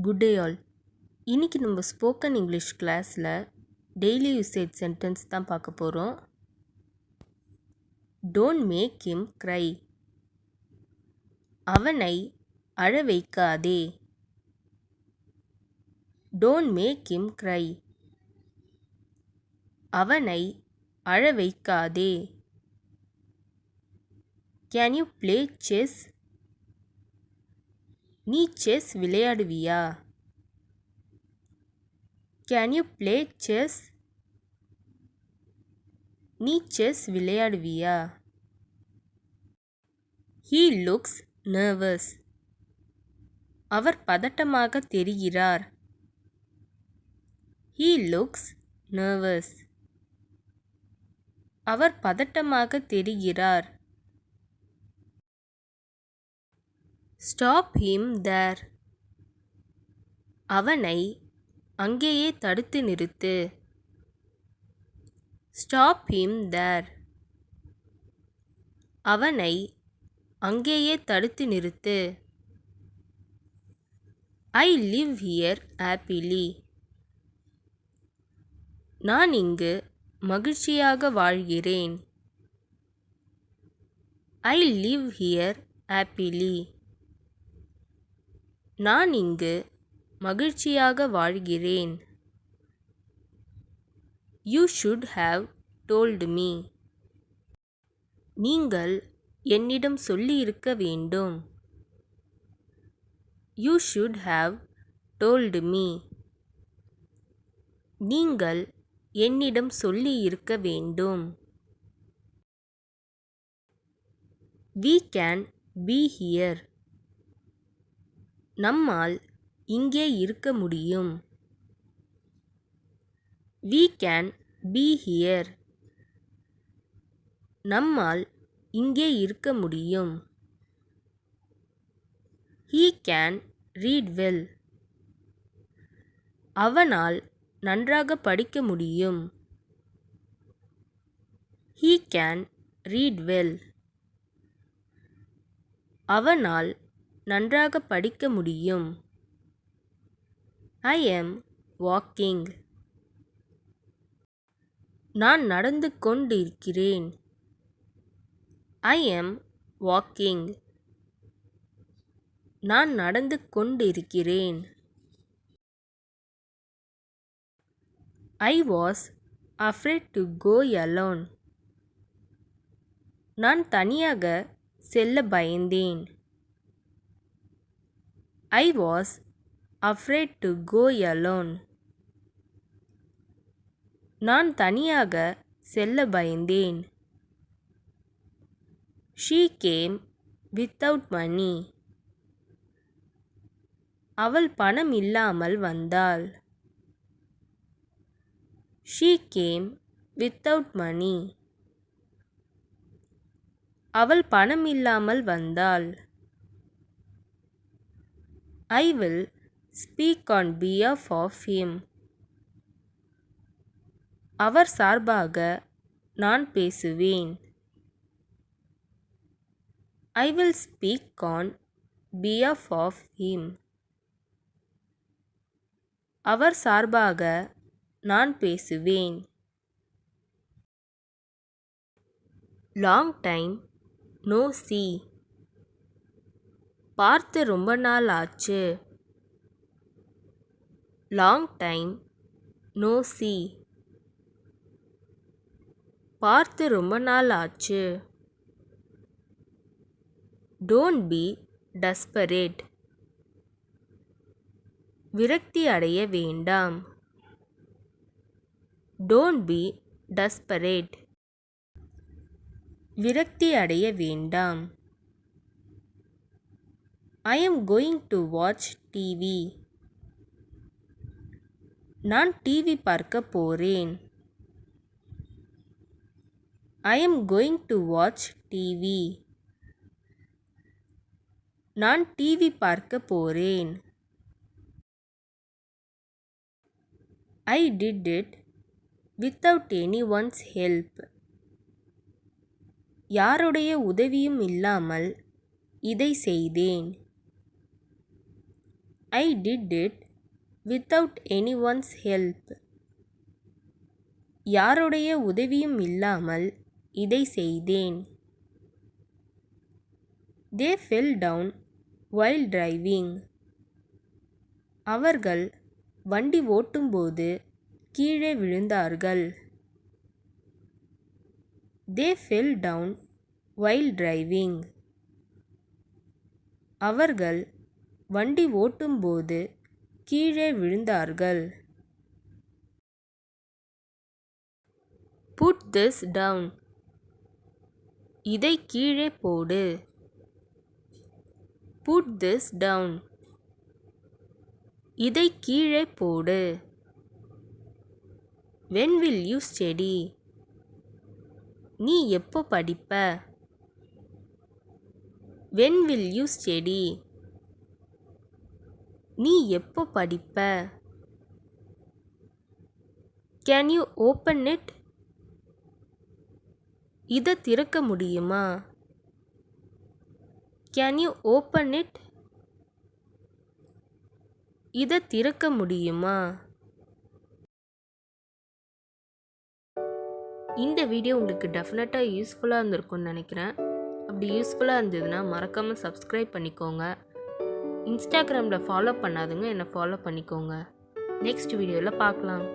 Good day all. இன்னைக்கு நம்ம spoken English கிளாஸில் டெய்லி யூசேஜ் சென்டென்ஸ் தான் பார்க்க போகிறோம். Don't make him cry. அவனை அழ வைக்காதே. Don't make him cry. அவனை அழ வைக்காதே. Can you play chess? நீ செஸ் விளையாடுவியா? Can you play chess? நீ செஸ் விளையாடுவியா? He looks nervous. அவர் பதட்டமாக தெரிகிறார். He looks nervous. அவர் பதட்டமாக தெரிகிறார். Stop him there. அவனை அங்கேயே தடுத்து நிறுத்து. Stop him there. அவனை அங்கேயே தடுத்து நிறுத்து. I live here happily. நான் இங்கு மகிழ்ச்சியாக வாழ்கிறேன். I live here happily. நான் இங்கு மகிழ்ச்சியாக வாழ்கிறேன். You should have told me. நீங்கள் என்னிடம் சொல்லியிருக்க வேண்டும். You should have told me. நீங்கள் என்னிடம் சொல்லியிருக்க வேண்டும். We can be here. நம்மால் இங்கே இருக்க முடியும். We can be here. நம்மால் இங்கே இருக்க முடியும். He can read well. அவனால் நன்றாக படிக்க முடியும். He can read well. அவனால் நன்றாக படிக்க முடியும். I am walking. நான் நடந்து கொண்டிருக்கிறேன். I am walking. நான் நடந்து கொண்டிருக்கிறேன். I was afraid to go alone. நான் தனியாக செல்ல பயந்தேன். I was afraid to go alone. நான் தனியாக செல்ல பயந்தேன். She came without money. அவள் பணம் இல்லாமல் வந்தாள். She came without money. அவள் பணம் இல்லாமல் வந்தாள். I will speak on behalf of him. அவர் சார்பாக நான் பேசுவேன். I will speak on behalf of him. அவர் சார்பாக நான் பேசுவேன். Long time no see. பார்த்து ரொம்ப நாள் ஆச்சு. Long time no see. பார்த்து ரொம்ப நாள் ஆச்சு. Don't be desperate. விரக்தி அடைய வேண்டாம். Don't be desperate. விரக்தி அடைய வேண்டாம். I am going to watch TV. நான் டிவி பார்க்க போறேன். I am going to watch TV. நான் டிவி பார்க்க போறேன். I did it without anyone's help. யாருடைய உதவியும் இல்லாமல் இதை செய்தேன். I did it without anyone's help. யாருடைய உதவியும் இல்லாமல் இதை செய்தேன். They fell down while driving. அவர்கள் வண்டி ஓட்டும்போது கீழே விழுந்தார்கள். They fell down while driving. அவர்கள் வண்டி ஓட்டும்போது கீழே விழுந்தார்கள். Put this down. இதை கீழே போடு. Put this down. இதை கீழே போடு. When will you study? நீ எப்போ படிப்ப? When will you study? நீ எப்போ படிப்ப? Can you open it? இதை திறக்க முடியுமா? Can you open it? இதை திறக்க முடியுமா? இந்த வீடியோ உங்களுக்கு டெஃபினட்டாக யூஸ்ஃபுல்லாக இருந்திருக்கும்னு நினைக்கிறேன். அப்படி யூஸ்ஃபுல்லாக இருந்ததுன்னா மறக்காமல் சப்ஸ்கிரைப் பண்ணிக்கோங்க. இன்ஸ்டாகிராமில் ஃபாலோ பண்ணாதுங்க, என்னை ஃபாலோ பண்ணிக்கோங்க. நெக்ஸ்ட் வீடியோவில் பார்க்கலாம்.